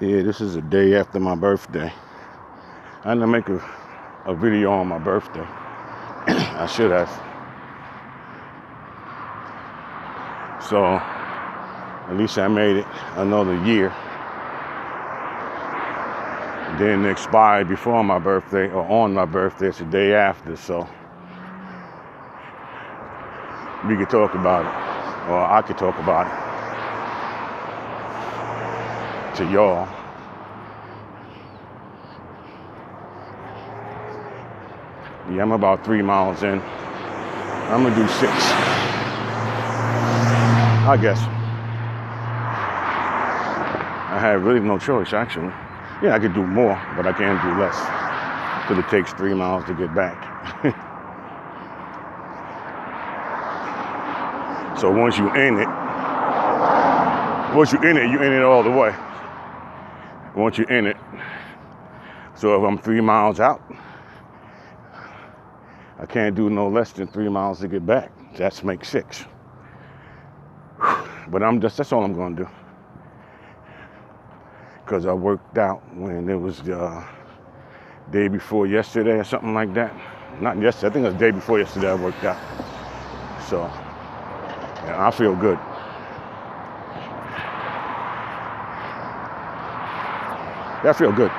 Yeah, this is a day after my birthday. I didn't make a video on my birthday. I should have. So at least I made it another year. Then it expired before my birthday or on my birthday. It's the day after, so we could talk about it, or I could talk about it to y'all. Yeah, I'm about 3 miles in. I'm gonna do 6, I guess. I have really no choice, actually. Yeah, I could do more, but I can't do less, because it takes 3 miles to get back. So once you're in it, you're in it all the way. Once you're in it. So if I'm 3 miles out, I can't do no less than 3 miles to get back. That makes 6. But that's all I'm gonna do. Because I worked out when it was the day before yesterday or something like that. Not yesterday, I think it was the day before yesterday I worked out. So, yeah, I feel good. I feel good.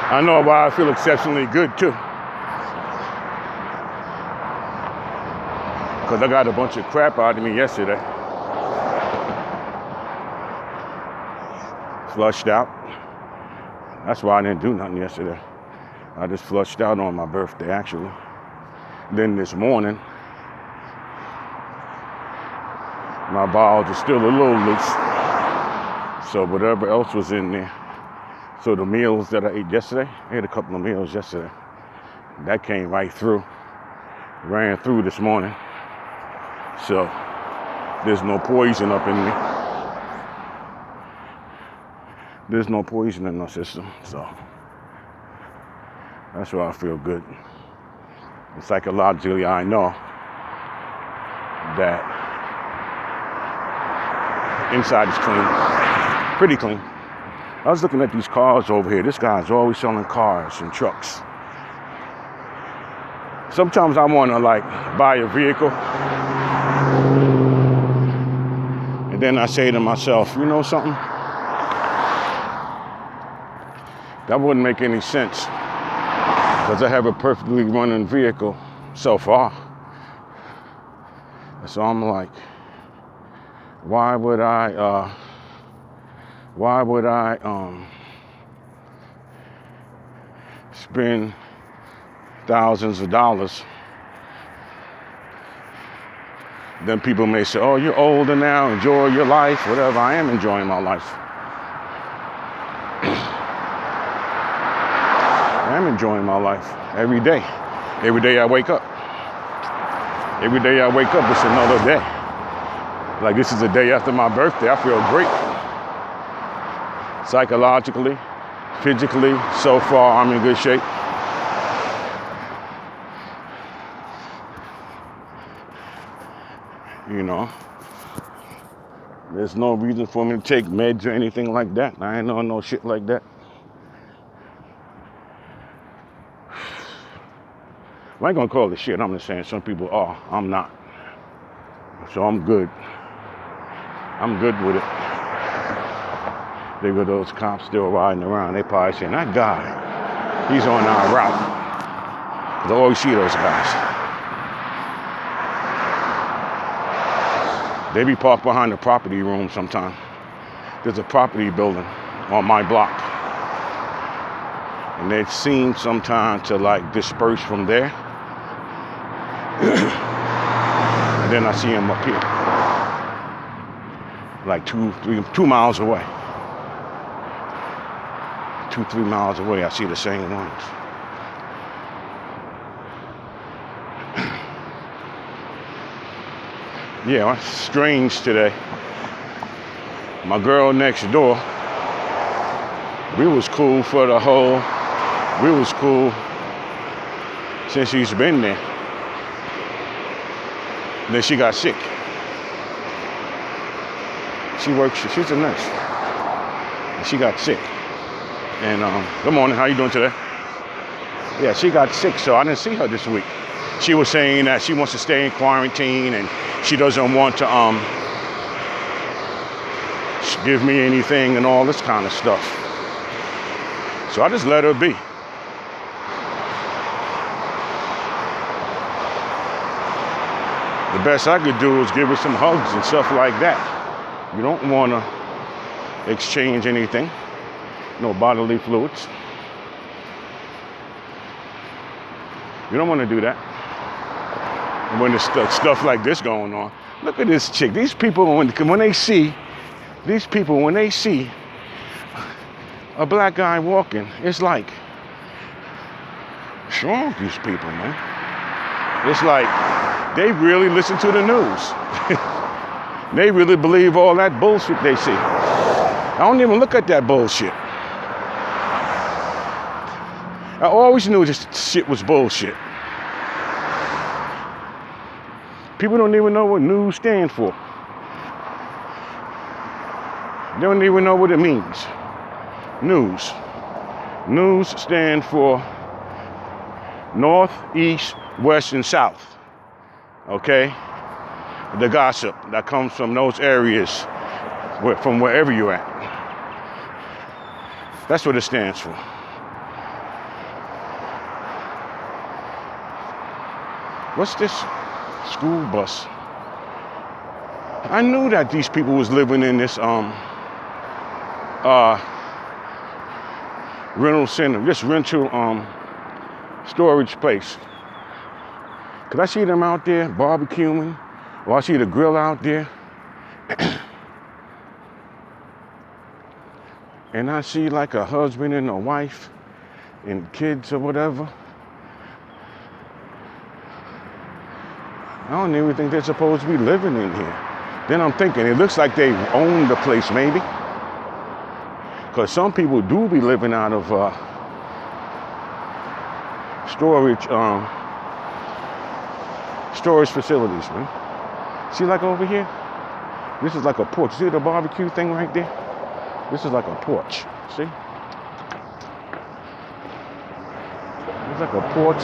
I know why I feel exceptionally good too. Because I got a bunch of crap out of me yesterday. Flushed out. That's why I didn't do nothing yesterday. I just flushed out on my birthday, actually. Then this morning, my bowels are still a little loose. So whatever else was in there. So the meals that I ate yesterday, I ate a couple of meals yesterday. That came right through. Ran through this morning. So there's no poison up in me. There's no poison in my system, so that's why I feel good. And psychologically, I know that inside is clean, pretty clean. I was looking at these cars over here. This guy's always selling cars and trucks. Sometimes I want to buy a vehicle, and then I say to myself, you know something? That wouldn't make any sense, because I have a perfectly running vehicle so far. So I'm like, why would I spend thousands of dollars? Then people may say, oh, you're older now, enjoy your life, whatever. I am enjoying my life. I'm enjoying my life every day. Every day I wake up. Every day I wake up, it's another day. Like this is the day after my birthday. I feel great. Psychologically, physically, so far I'm in good shape. You know, there's no reason for me to take meds or anything like that. I ain't on no shit like that. I ain't gonna call it shit. I'm just saying some people are. I'm not. So I'm good. I'm good with it. They were those cops still riding around. They probably saying, that guy, he's on our route. 'Cause I always see those guys. They be parked behind the property room sometimes. There's a property building on my block. And they seem sometimes to disperse from there. And then I see them up here. 2 miles away. 2-3 miles away, I see the same ones. Yeah, it's strange today. My girl next door, we was cool since she's been there. Then she got sick. She's a nurse. And she got sick. And good morning, how you doing today? Yeah, she got sick, so I didn't see her this week. She was saying that she wants to stay in quarantine and she doesn't want to give me anything and all this kind of stuff. So I just let her be. The best I could do is give her some hugs and stuff like that. You don't want to exchange anything, no bodily fluids. You don't want to do that. And when there's stuff like this going on, look at this chick. These people, when they see a black guy walking, it's like, what's wrong with these people, man? It's like they really listen to the news. They really believe all that bullshit they see. I don't even look at that bullshit. I always knew this shit was bullshit. People don't even know what news stands for. They don't even know what it means. News. News stands for north, east, west, and south. Okay? The gossip that comes from those areas, from wherever you're at. That's what it stands for. What's this school bus? I knew that these people was living in this rental center, this rental storage place. Cause I see them out there barbecuing, or I see the grill out there. And I see like a husband and a wife and kids or whatever. I don't even think they're supposed to be living in here. Then I'm thinking, it looks like they own the place maybe. Because some people do be living out of storage facilities, man. See, like over here, this is like a porch. See the barbecue thing right there? This is like a porch, see? It's like a porch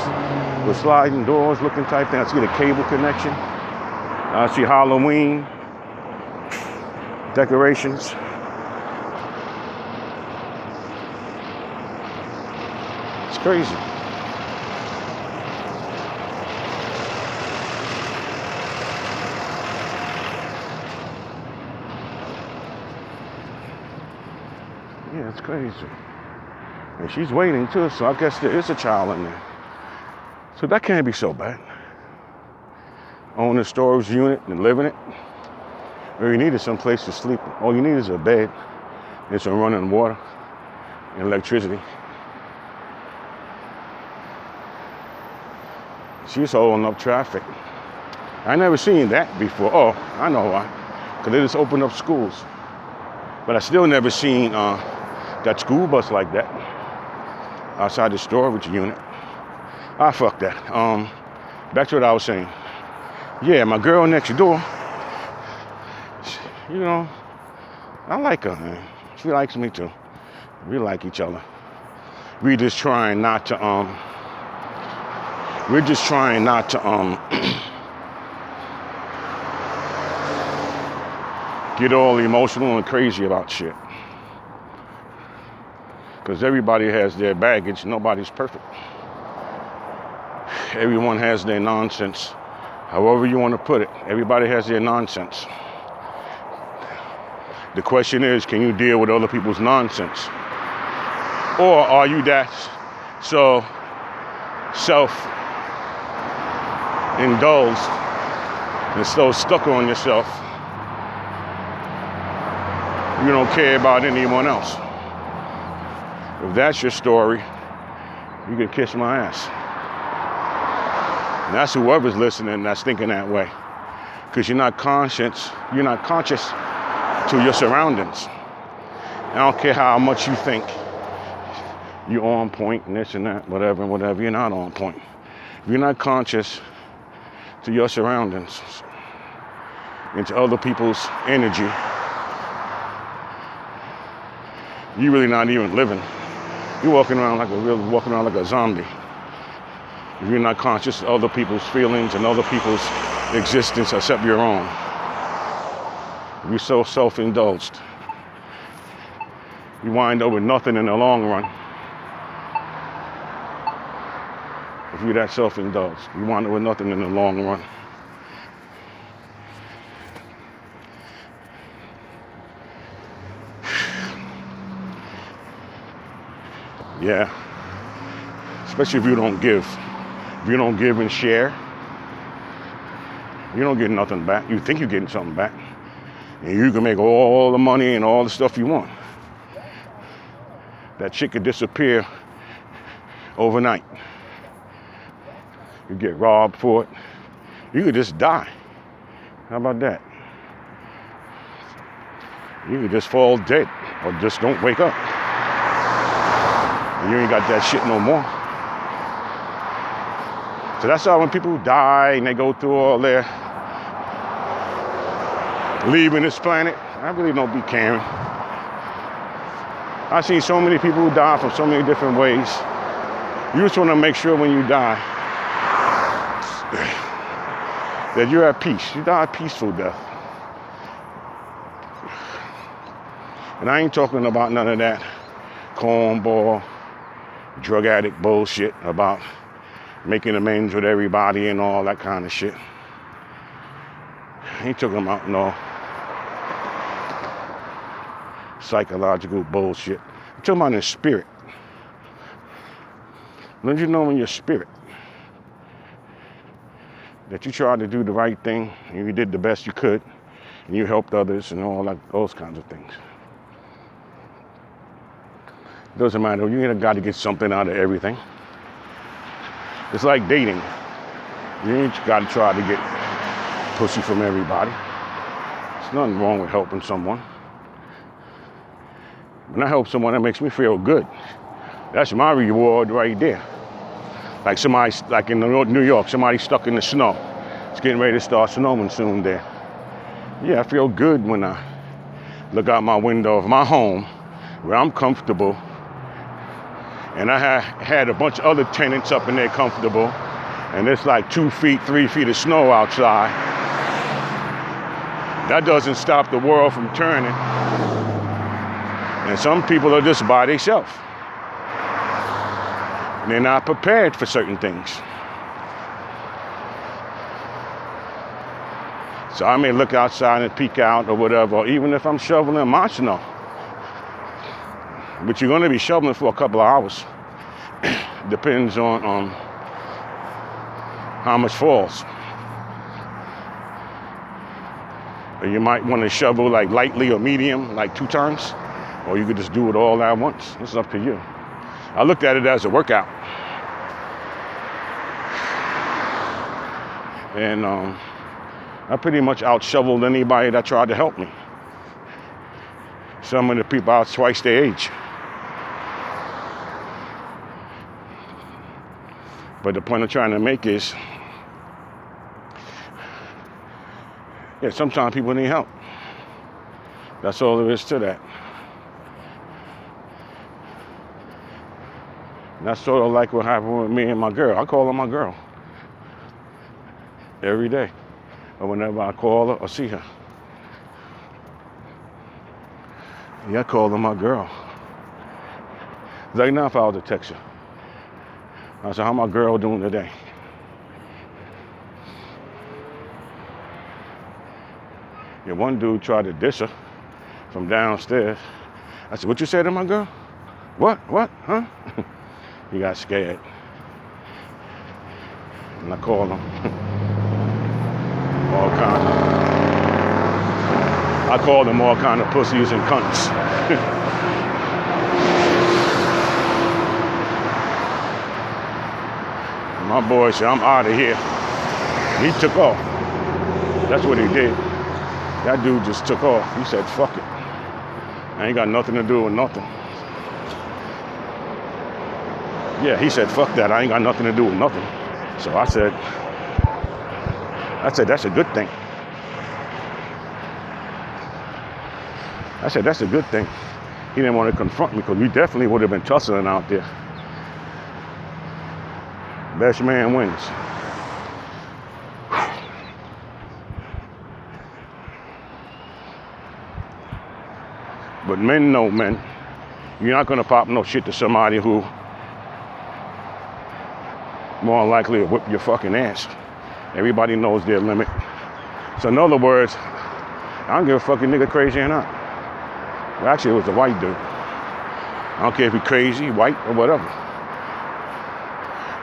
with sliding doors looking type thing. I see the cable connection. I see Halloween decorations. It's crazy. Yeah, it's crazy. And she's waiting too, so I guess there is a child in there. So that can't be so bad. Own a storage unit and live in it. All you need is some place to sleep. All you need is a bed and some running water and electricity. She's holding up traffic. I never seen that before. Oh, I know why. Because they just opened up schools. But I still never seen that school bus like that outside the storage unit. Fuck that. Back to what I was saying. Yeah, my girl next door, you know, I like her, man. She likes me too. We like each other. We're just trying not to get all emotional and crazy about shit. Because everybody has their baggage. Nobody's perfect. Everyone has their nonsense. However you want to put it. Everybody has their nonsense. The question is, can you deal with other people's nonsense? Or are you that so self-indulged and so stuck on yourself, you don't care about anyone else? If that's your story, you can kiss my ass. And that's whoever's listening that's thinking that way. Because you're not conscious to your surroundings. I don't care how much you think you're on point and this and that, whatever, you're not on point. If you're not conscious to your surroundings and to other people's energy, you're really not even living. You're walking around like a zombie. If you're not conscious of other people's feelings and other people's existence except your own. You're so self-indulged. You wind up with nothing in the long run. If you're that self-indulged, you wind up with nothing in the long run. Yeah. Especially if you don't give. If you don't give and share, you don't get nothing back. You think you're getting something back. And you can make all the money and all the stuff you want. That shit could disappear overnight. You get robbed for it. You could just die. How about that? You could just fall dead or just don't wake up. You ain't got that shit no more. So that's why when people die and they go through all their leaving this planet, I really don't be caring. I've seen so many people who die from so many different ways. You just want to make sure when you die that you're at peace. You die a peaceful death. And I ain't talking about none of that cornball, drug addict bullshit about making amends with everybody and all that kind of shit. I ain't talking about no psychological bullshit. I'm talking about in spirit. Don't you know in your spirit that you tried to do the right thing and you did the best you could and you helped others and all that, those kinds of things. Doesn't matter. You got to get something out of everything. It's like dating. You ain't got to try to get pussy from everybody. There's nothing wrong with helping someone. When I help someone, that makes me feel good. That's my reward right there. Like somebody, like in New York, somebody stuck in the snow. It's getting ready to start snowing soon there. Yeah, I feel good when I look out my window of my home where I'm comfortable. And I had a bunch of other tenants up in there comfortable. And it's like 2 feet, 3 feet of snow outside. That doesn't stop the world from turning. And some people are just by themselves. They're not prepared for certain things. So I may look outside and peek out or whatever, or even if I'm shoveling my snow. But you're going to be shoveling for a couple of hours. Depends on how much falls. Or you might want to shovel like lightly or medium, like 2 times. Or you could just do it all at once. It's up to you. I looked at it as a workout. And I pretty much out-shoveled anybody that tried to help me. Some of the people are twice their age. But the point I'm trying to make is, yeah, sometimes people need help. That's all there is to that. And that's sort of like what happened with me and my girl. I call her my girl. Every day. Or whenever I call her or see her. Yeah, I call her my girl. Like now if I was to text her. I said, how my girl doing today? Yeah, one dude tried to diss her from downstairs. I said, what you said to my girl? What? Huh? He got scared. And I called him. I called them all kind of pussies and cunts. My boy said, I'm out of here. He took off. That's what he did. That dude just took off. He said, fuck it. I ain't got nothing to do with nothing. Yeah, he said, fuck that. I ain't got nothing to do with nothing. So I said, that's a good thing. I said, that's a good thing. He didn't want to confront me because we definitely would have been tussling out there. Best man wins. But men know men. You're not gonna pop no shit to somebody who more likely to whip your fucking ass. Everybody knows their limit. So in other words, I don't give a fucking nigga crazy or not. Well, actually, it was a white dude. I don't care if he's crazy, white, or whatever.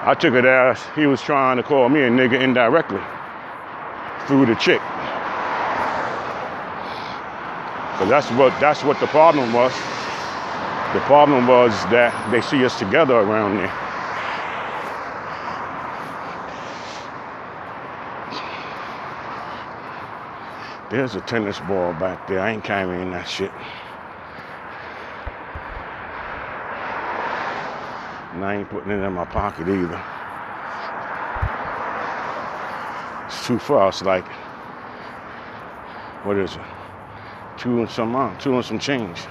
I took it as he was trying to call me a nigga indirectly through the chick. Because that's what the problem was. The problem was that they see us together around there. There's a tennis ball back there. I ain't carrying that shit. And I ain't putting it in my pocket either. It's too far. It's like, what is it? 2 and some change.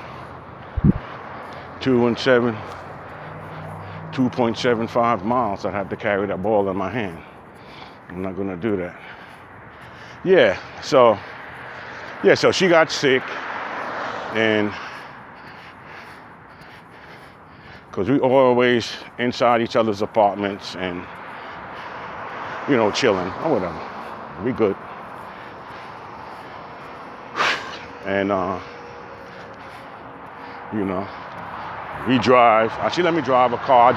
2.75 miles. I'd have to carry that ball in my hand. I'm not gonna do that. So she got sick, and because we always inside each other's apartments and, chilling or whatever. We good. And, we drive. She let me drive a car.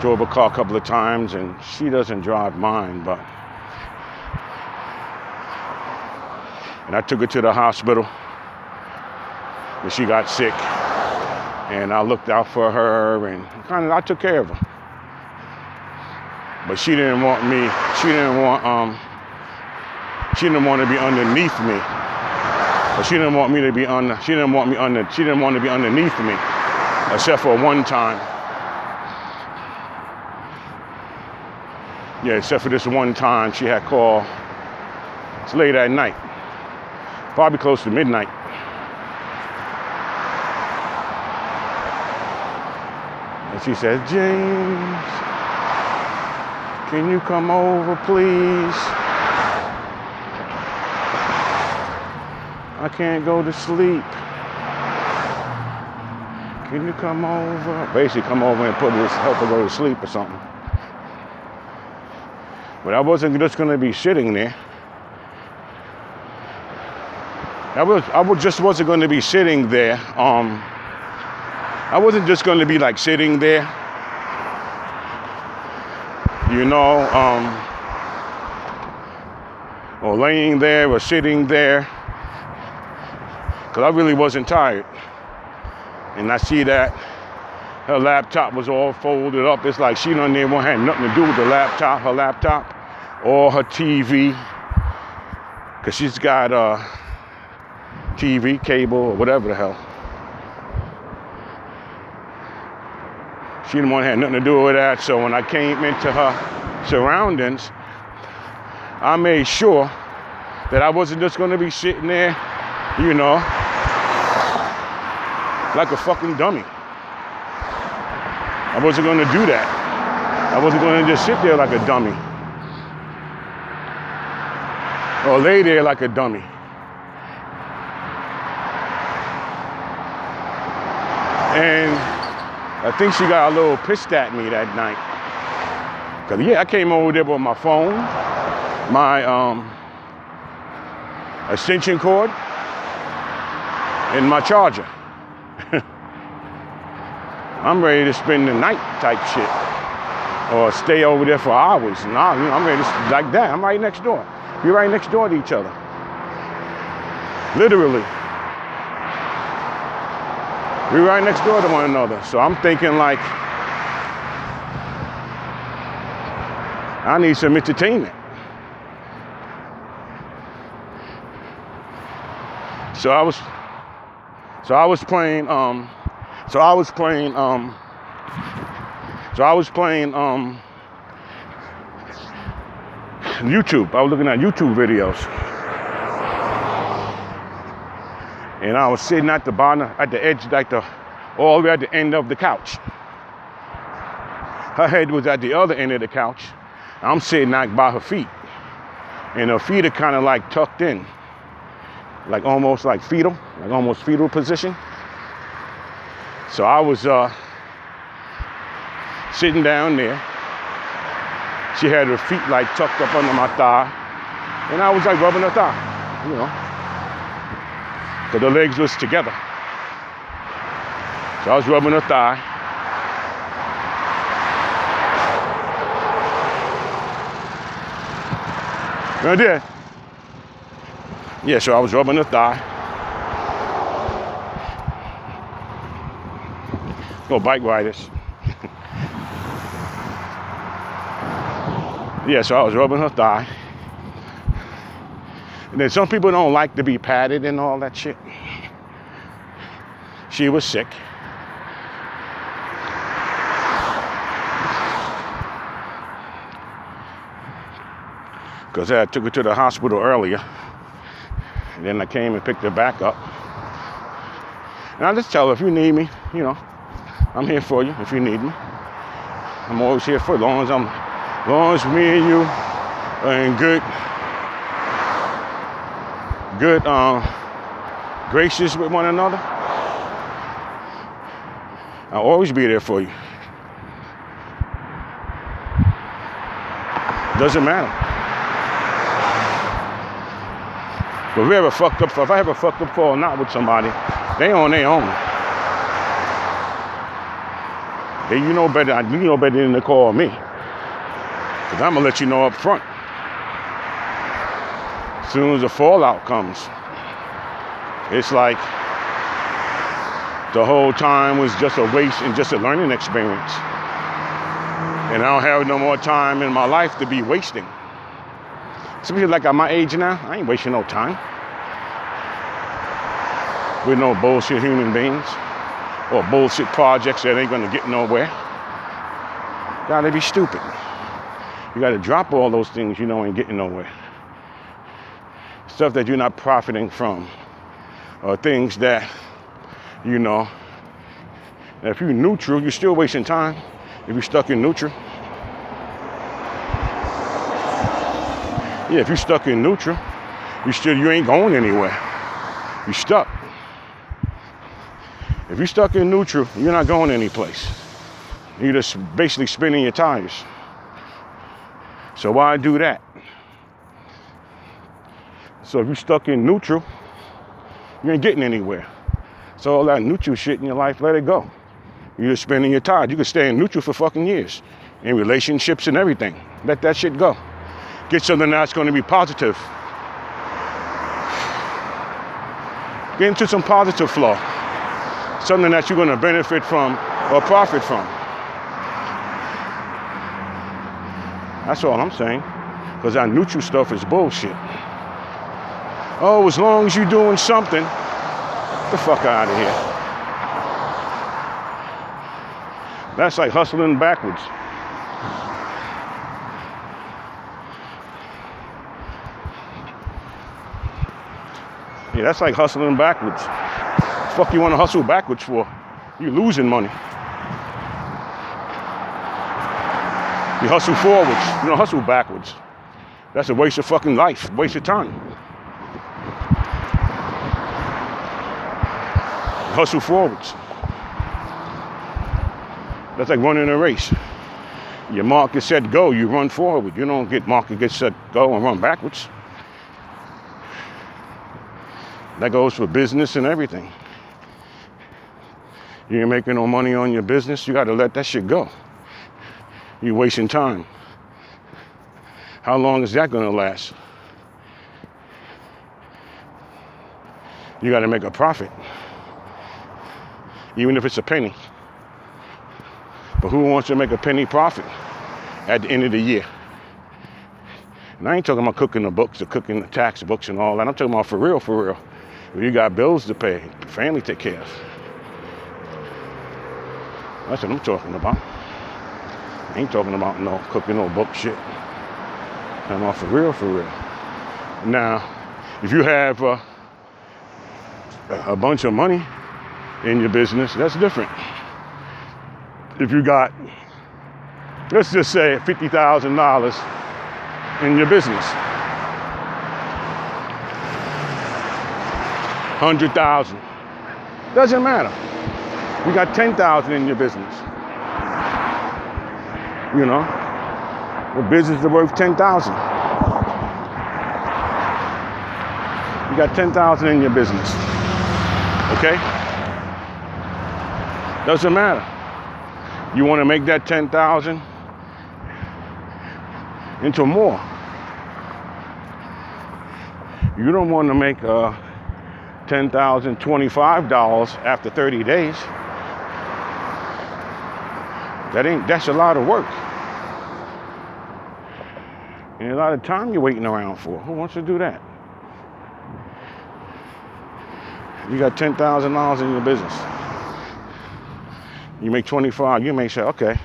Drove a car a couple of times, and she doesn't drive mine, and I took her to the hospital when she got sick, and I looked out for her, and I took care of her. But she didn't want me. She didn't want to be underneath me. But she didn't want me to be She didn't want to be underneath me, except for one time. Yeah, except for this one time she had called. It's late at night. Probably close to midnight. And she said, "James, can you come over, please? I can't go to sleep. Can you come over?" Basically, come over and help her go to sleep or something. But I wasn't just going to be sitting there. I just wasn't going to be sitting there. I wasn't just going to be like sitting there, or laying there or sitting there, because I really wasn't tired. And I see that her laptop was all folded up. It's like she done there had nothing to do with her laptop, or her TV, because she's got TV, cable, or whatever the hell. She didn't want to have nothing to do with that. So when I came into her surroundings, I made sure that I wasn't just going to be sitting there, like a fucking dummy. I wasn't going to do that. I wasn't going to just sit there like a dummy. Or lay there like a dummy. And I think she got a little pissed at me that night. Because, I came over there with my phone, my extension cord, and my charger. I'm ready to spend the night type shit. Or stay over there for hours. Nah, I'm ready to, like that. I'm right next door. We're right next door to each other. Literally. We're right next door to one another. So I'm thinking like, I need some entertainment. So I was playing YouTube. I was looking at YouTube videos. And I was sitting at the bottom, at the edge, like all the way at the end of the couch. Her head was at the other end of the couch. I'm sitting like by her feet. And her feet are kind of like tucked in. Like almost like fetal, like almost fetal position. So I was sitting down there. She had her feet like tucked up under my thigh. And I was like rubbing her thigh, you know. Because the legs was together. So I was rubbing her thigh. Right there. Yeah, so I was rubbing her thigh. Go bike riders. Yeah, so I was rubbing her thigh. And then some people don't like to be patted and all that shit. She was sick. Because I took her to the hospital earlier. And then I came and picked her back up. And I just tell her, if you need me, you know, I'm here for you if you need me. I'm always here for you, as long as me and you are in good gracious with one another. I'll always be there for you. Doesn't matter. But if I ever fucked up for or not with somebody, they on their own. And you know better than to call me. Because I'm going to let you know up front. As soon as the fallout comes, it's like the whole time was just a waste and just a learning experience. And I don't have no more time in my life to be wasting. Especially like at my age now, I ain't wasting no time with no bullshit human beings or bullshit projects that ain't gonna get nowhere. Gotta be stupid. You gotta drop all those things you know ain't getting nowhere. Stuff that you're not profiting from, or things that, you know, if you're neutral, you're still wasting time if you're stuck in neutral. Yeah, if you're stuck in neutral, you ain't going anywhere. You're stuck. If you're stuck in neutral, you're not going anyplace. You're just basically spinning your tires. So why do that? So if you're stuck in neutral, you ain't getting anywhere. So all that neutral shit in your life, let it go. You're just spinning your tires. You can stay in neutral for fucking years. In relationships and everything. Let that shit go. Get something that's going to be positive. Get into some positive flow. Something that you're going to benefit from or profit from. That's all I'm saying. Because that neutral stuff is bullshit. Oh, as long as you're doing something, get the fuck out of here. That's like hustling backwards. Yeah, that's like hustling backwards. Fuck you want to hustle backwards for? You're losing money. You hustle forwards. You don't hustle backwards. That's a waste of fucking life. Waste of time. You hustle forwards. That's like running a race. Your marker set go, you run forward. You don't get marker get set go and run backwards. That goes for business and everything. You ain't making no money on your business, you gotta let that shit go. You're wasting time. How long is that gonna last? You gotta make a profit. Even if it's a penny. But who wants to make a penny profit at the end of the year? And I ain't talking about cooking the books or cooking the tax books and all that. I'm talking about for real, for real. You got bills to pay, family to take care of. That's what I'm talking about. I ain't talking about no cooking no book shit. I'm all for real, for real. Now, if you have a bunch of money in your business, that's different. If you got, let's just say $50,000 in your business, 100,000, doesn't matter. You got 10,000 in your business. You know, the business is worth 10,000. You got 10,000 in your business. Okay? Doesn't matter. You want to make that 10,000 into more. You don't want to make $10,025 after 30 days. That's a lot of work. And a lot of time you're waiting around for. Who wants to do that? You got $10,000 in your business. You make 25, you may say, okay,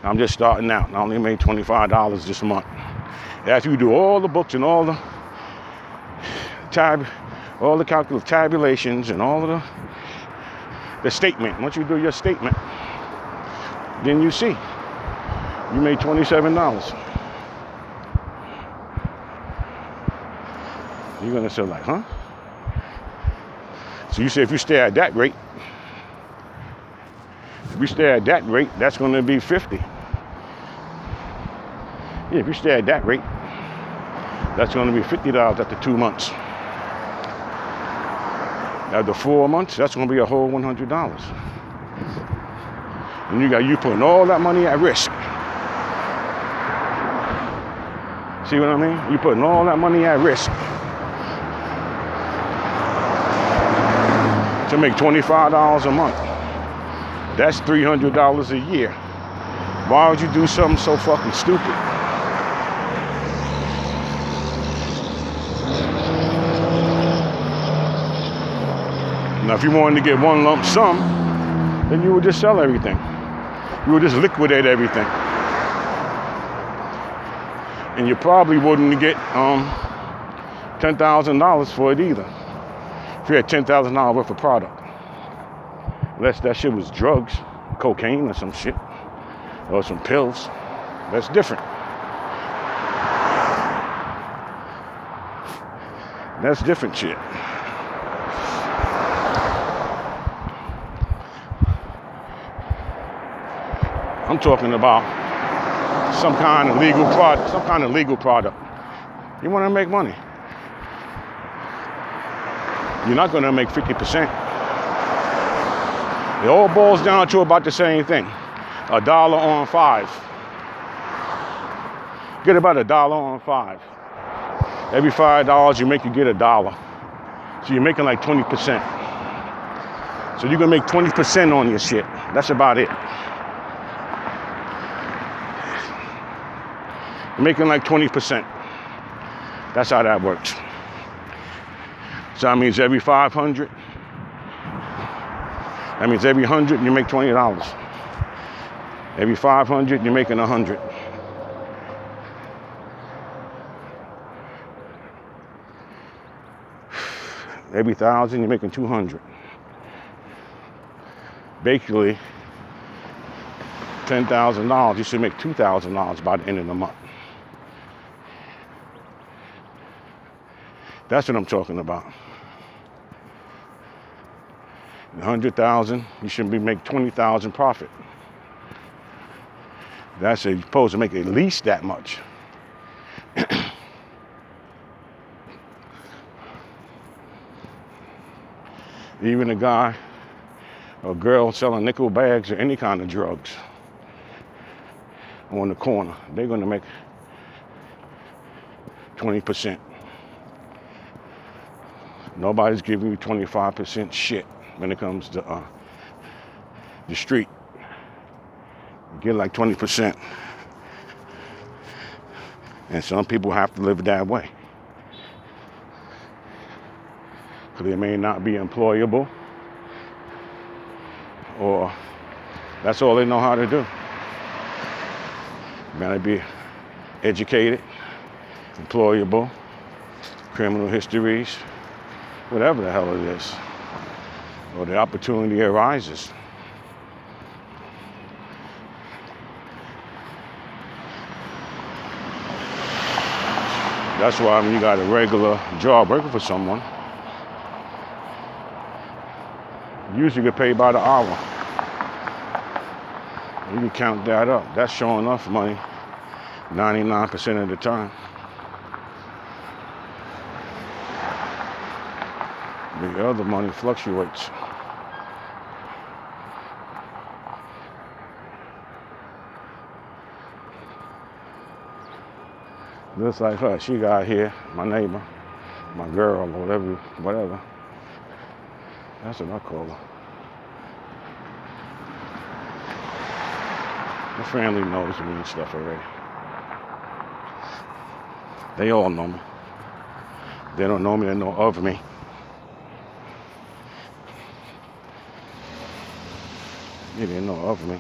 I'm just starting out. I only made $25 this month. After you do all the books and all the tabulations and all of the statement, once you do your statement, then you see you made $27. You're gonna say like, huh? So you say if you stay at that rate, that's gonna be 50. Yeah, if you stay at that rate, that's gonna be $50 after 2 months. After 4 months, that's gonna be a whole $100. And you putting all that money at risk. See what I mean? You putting all that money at risk to make $25 a month. That's $300 a year. Why would you do something so fucking stupid? Now, if you wanted to get one lump sum, then you would just sell everything. You would just liquidate everything. And you probably wouldn't get $10,000 for it either. If you had $10,000 worth of product. Unless that shit was drugs, cocaine or some shit, or some pills. That's different. That's different shit. I'm talking about some kind of legal product. You want to make money. You're not going to make 50%. It all boils down to about the same thing. $1 on 5. Get about $1 on 5. Every $5 you make, you get $1. So you're making like 20%. So you're going to make 20% on your shit. That's about it. You're making like 20%. That's how that works. So that means every 500, that means every 100 you make $20. Every 500 you're making 100. Every 1,000 you're making 200. Basically, $10,000, you should make $2,000 by the end of the month. That's what I'm talking about. 100,000, you should make 20,000 profit. That's it. You're supposed to make at least that much. Even a guy or girl selling nickel bags or any kind of drugs on the corner, they're going to make 20%. Nobody's giving you 25% shit when it comes to the street. You get like 20%. And some people have to live that way. Because they may not be employable. Or that's all they know how to do. You gotta be educated, employable, criminal histories, whatever the hell it is. or the opportunity arises. That's why when you got a regular job working for someone, you usually get paid by the hour. You can count that up. That's showing enough money 99% of the time. The other money fluctuates. Just like her, she got here, my neighbor, my girl, or whatever. That's what I call her. My family knows me and stuff already. They all know me. They don't know me, they know of me. They didn't know of me.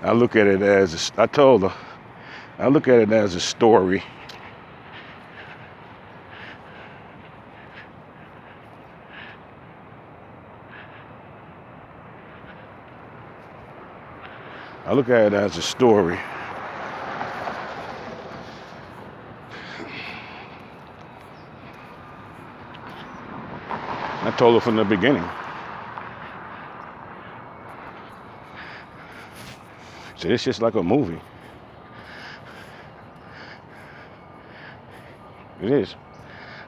I look at it as, I told her, I look at it as a story. I look at it as a story. I told her from the beginning. So it's just like a movie. It is.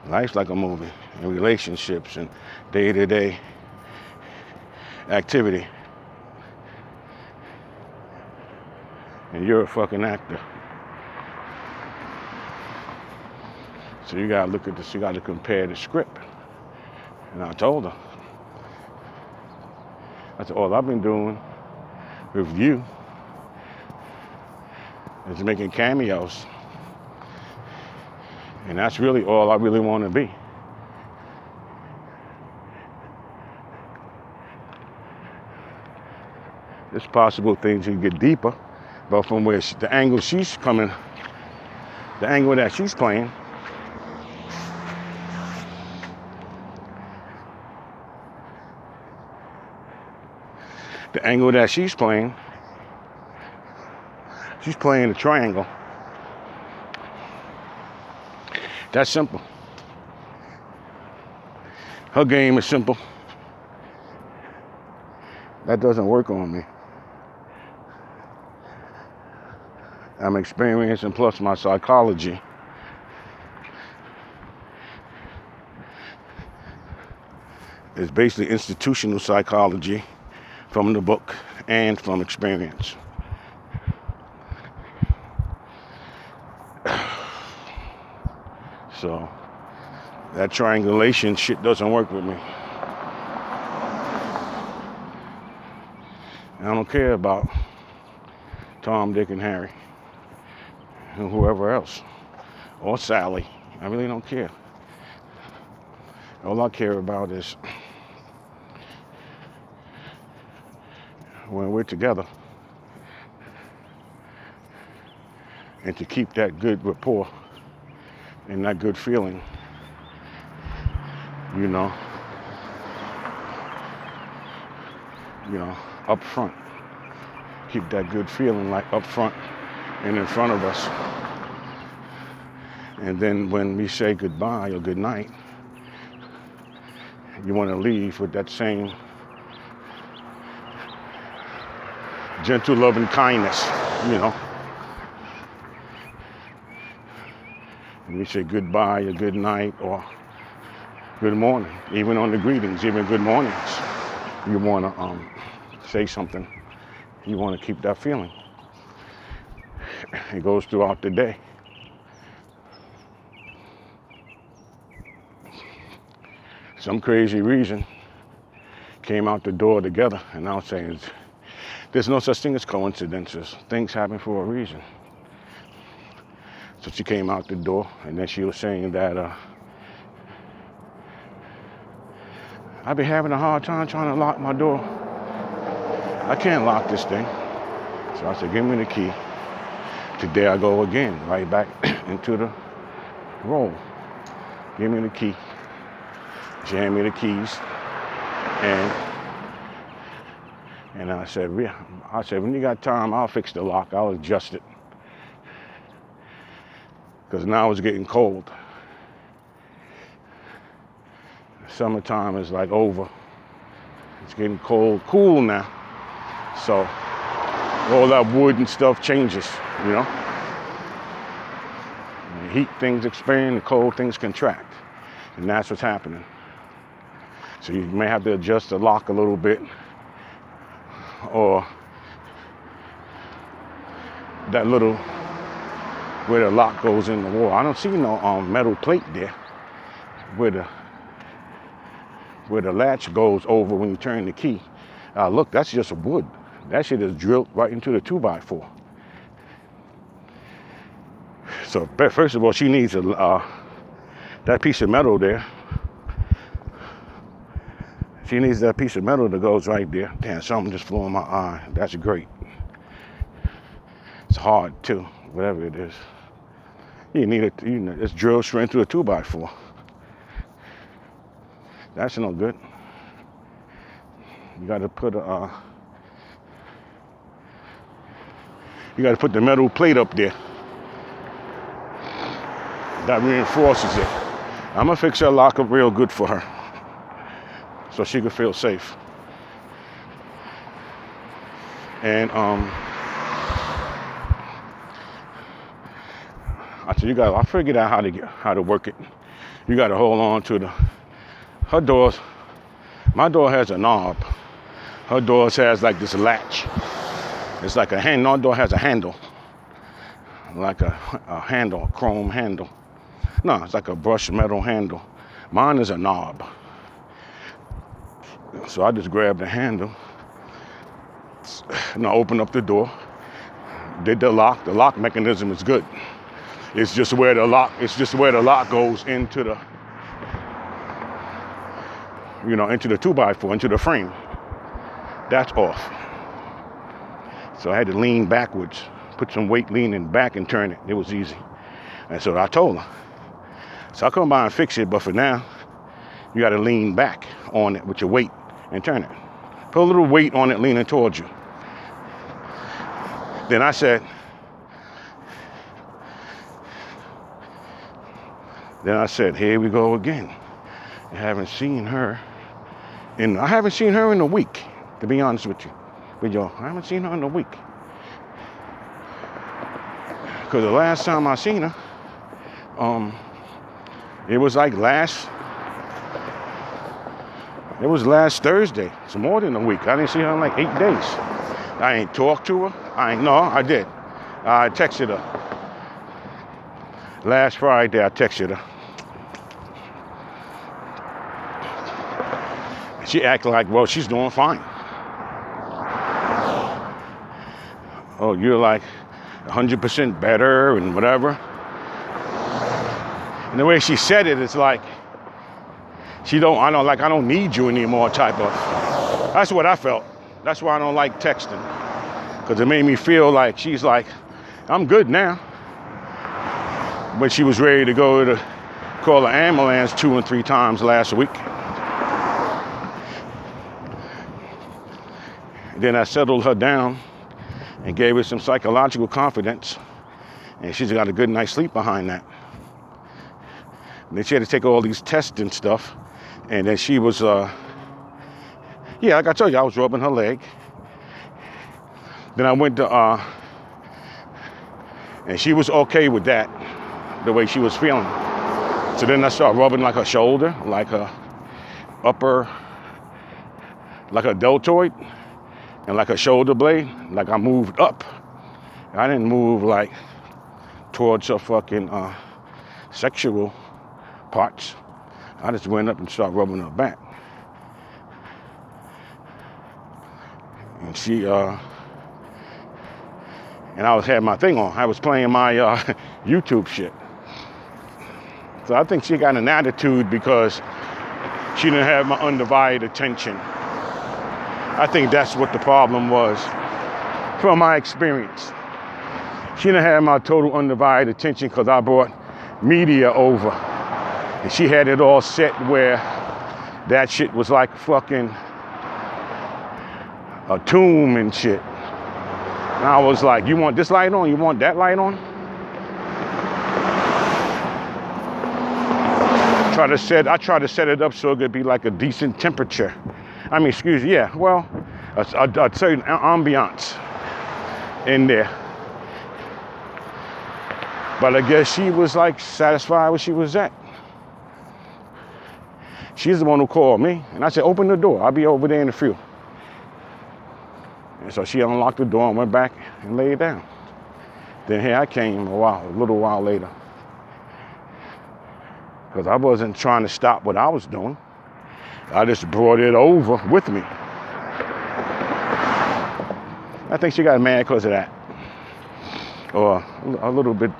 Life's like a movie, and relationships and day-to-day activity. And you're a fucking actor. So you gotta look at this, you gotta compare the script. And I told her, I said, all I've been doing with you is making cameos. And that's really all I really want to be. It's possible things can get deeper, but from where the angle she's coming, the angle that she's playing, she's playing a triangle. That's simple. Her game is simple. That doesn't work on me. I'm experiencing, plus my psychology. It's basically institutional psychology from the book and from experience. So that triangulation shit doesn't work with me. I don't care about Tom, Dick, and Harry, and whoever else, or Sally. I really don't care. All I care about is when we're together, and to keep that good rapport and that good feeling, you know, up front. Keep that good feeling like up front and in front of us. And then when we say goodbye or good night, you want to leave with that same gentle love and kindness, you know. And we say goodbye or good night or good morning, even on the greetings, even good mornings. You want to say something. You want to keep that feeling. It goes throughout the day. Some crazy reason came out the door together, and I was saying there's no such thing as coincidences. Things happen for a reason. So she came out the door, and then she was saying that I've been having a hard time trying to lock my door. I can't lock this thing. So I said, give me the key. Today I go again, right back into the role. Give me the key. She handed me the keys, and I said, when you got time, I'll fix the lock. I'll adjust it. Because now it's getting cold. Summertime is like over. It's getting cool now. So all that wood and stuff changes, you know? The heat things expand, the cold things contract. And that's what's happening. So you may have to adjust the lock a little bit, or that little where the lock goes in the wall. I don't see no metal plate there where the latch goes over when you turn the key. Look, that's just a wood. That shit is drilled right into the 2x4. So first of all, she needs that piece of metal there. She needs that piece of metal that goes right there. Damn, something just flew in my eye. That's great. It's hard too, whatever it is. You need it, it's drilled straight through a 2x4. That's no good. You gotta put the metal plate up there. That reinforces it. I'm gonna fix her lock up real good for her, so she can feel safe. And I figured out how to work it. You gotta hold on to her doors. My door has a knob. Her doors has like this latch. It's like a hand. My door has a handle, like a handle, a chrome handle. No, it's like a brushed metal handle. Mine is a knob. So I just grabbed the handle and I opened up the door. Did the lock. The lock mechanism is good. It's just where the lock goes into the, into the 2x4, into the frame. That's off. So I had to lean backwards, put some weight leaning back and turn it. It was easy. And so I told her. So I'll come by and fix it, but for now, you gotta lean back on it with your weight and turn it. Put a little weight on it leaning towards you. Then I said, here we go again. I haven't seen her in a week, to be honest with you. But I haven't seen her in a week. Because the last time I seen her, it was last Thursday. It's more than a week. I didn't see her in like 8 days. I ain't talked to her. I did. I texted her. Last Friday, I texted her. She acted like, well, she's doing fine. Oh, you're like 100% better and whatever. And the way she said it, it's like I don't need you anymore type of. That's what I felt. That's why I don't like texting. Because it made me feel like she's like, I'm good now. But she was ready to go to call an ambulance 2 and 3 times last week. Then I settled her down and gave her some psychological confidence. And she's got a good night's sleep behind that. And then she had to take all these tests and stuff. And then she was, like I told you, I was rubbing her leg. Then I went to, and she was okay with that, the way she was feeling. So then I started rubbing like her shoulder, like her upper, like her deltoid, and like her shoulder blade, like I moved up. I didn't move like towards her fucking sexual parts. I just went up and started rubbing her back. And she, and I had my thing on. I was playing my YouTube shit. So I think she got an attitude because she didn't have my undivided attention. I think that's what the problem was, from my experience. She didn't have my total undivided attention because I brought media over. And she had it all set where That shit was like fucking a tomb and shit. And I was like, you want this light on? You want that light on? I try to set it up so it could be like a decent temperature. I mean, excuse me, yeah, well, a certain ambiance in there. But I guess she was like satisfied where she was at. She's the one who called me, and I said, open the door. I'll be over there in a few. And so she unlocked the door and went back and laid down. Then here I came a little while later. Because I wasn't trying to stop what I was doing. I just brought it over with me. I think she got mad because of that. Or a little bit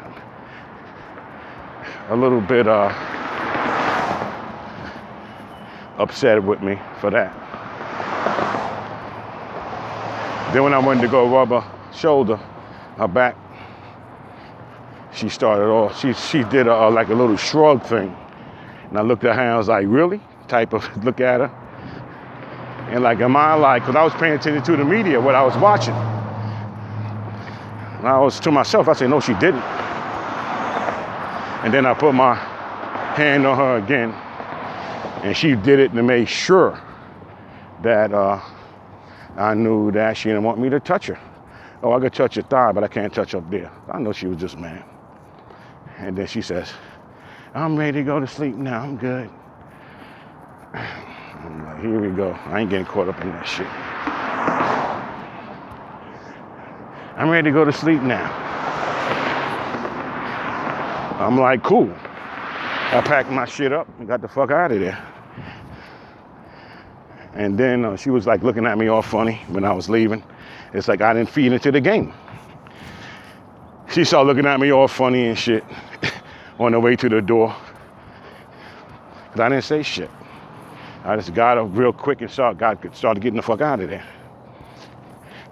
upset with me for that. Then when I went to go rub her shoulder, her back, she started off, she did like a little shrug thing. And I looked at her and I was like, really? Type of look at her. And like, am I like, because I was paying attention to the media, what I was watching. And I was to myself, I said, no, she didn't. And then I put my hand on her again. And she did it to make sure that I knew that she didn't want me to touch her. Oh, I could touch your thigh, but I can't touch up there. I know she was just mad. And then she says, I'm ready to go to sleep now, I'm good. I'm like, here we go. I ain't getting caught up in that shit. I'm ready to go to sleep now. I'm like, cool. I packed my shit up and got the fuck out of there. And then she was like looking at me all funny when I was leaving. It's like I didn't feed into the game. She started looking at me all funny and shit on the way to the door. Because I didn't say shit. I just got up real quick and started getting the fuck out of there.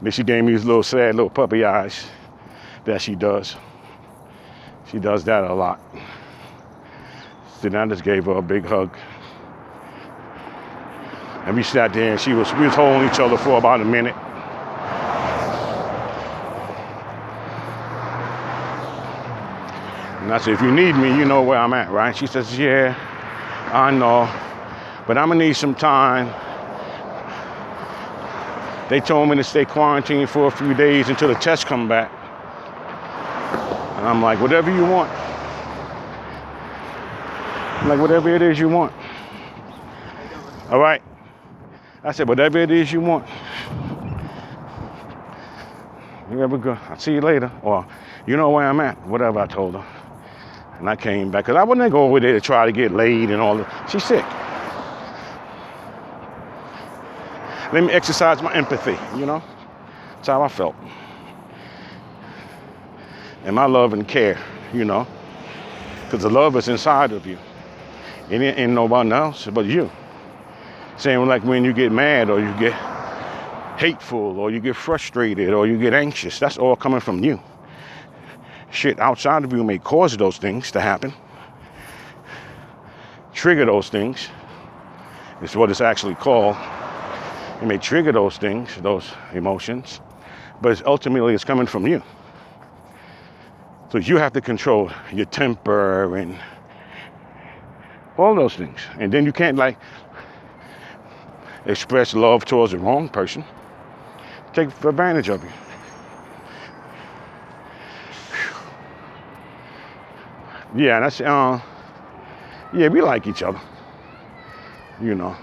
Then she gave me these little sad little puppy eyes that she does. She does that a lot. So then I just gave her a big hug. And we sat there and we was holding each other for about a minute. And I said, if you need me, you know where I'm at, right? She says, yeah, I know, but I'm gonna need some time. They told me to stay quarantined for a few days until the tests come back. And I'm like, whatever you want. I'm like, whatever it is you want. All right. I said, whatever it is you want. You ever go, I'll see you later. Or, you know where I'm at. Whatever I told her. And I came back, because I wouldn't go over there to try to get laid and all that. She's sick. Let me exercise my empathy, you know? That's how I felt. And my love and care, you know? Because the love is inside of you. It ain't nobody else but you. Same like when you get mad or you get hateful or you get frustrated or you get anxious. That's all coming from you. Shit outside of you may cause those things to happen. Trigger those things. It's what it's actually called. It may trigger those things, those emotions, but ultimately it's coming from you. So you have to control your temper and all those things. And then you can't like express love towards the wrong person. Take advantage of you. Yeah, that's yeah, we like each other. You know.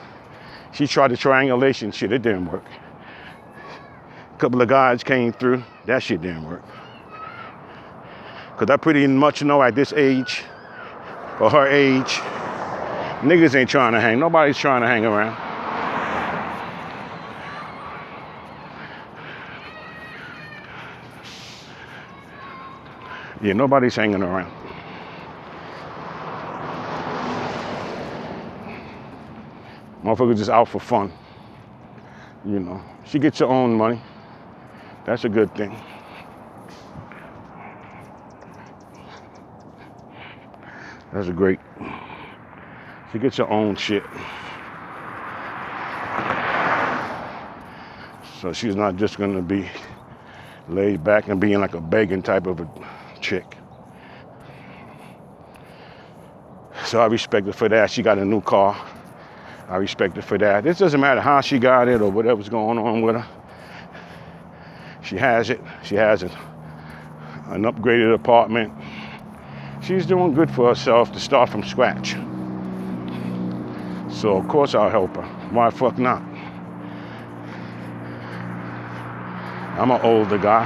She tried the triangulation shit, it didn't work. A couple of guys came through, that shit didn't work. Cause I pretty much know at this age, or her age, niggas ain't trying to hang, nobody's trying to hang around. Yeah, nobody's hanging around. Motherfuckers just out for fun. You know, she gets her own money. That's a good thing. That's a great. She gets her own shit. So she's not just going to be laid back and being like a begging type of a chick. So I respect her for that. She got a new car. I respect her for that. It doesn't matter how she got it or whatever's going on with her. She has it. She has an upgraded apartment. She's doing good for herself to start from scratch. So of course I'll help her. Why fuck not? I'm an older guy.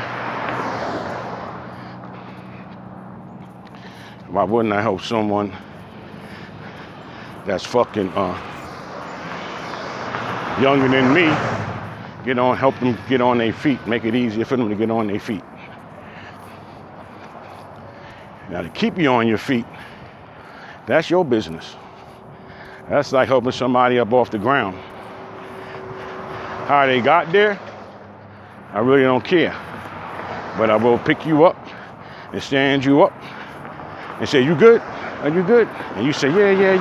Why wouldn't I help someone that's fucking younger than me, help them get on their feet, make it easier for them to get on their feet. Now to keep you on your feet, that's your business. That's like helping somebody up off the ground. How they got there, I really don't care. But I will pick you up and stand you up and say, you good? Are you good? And you say, yeah.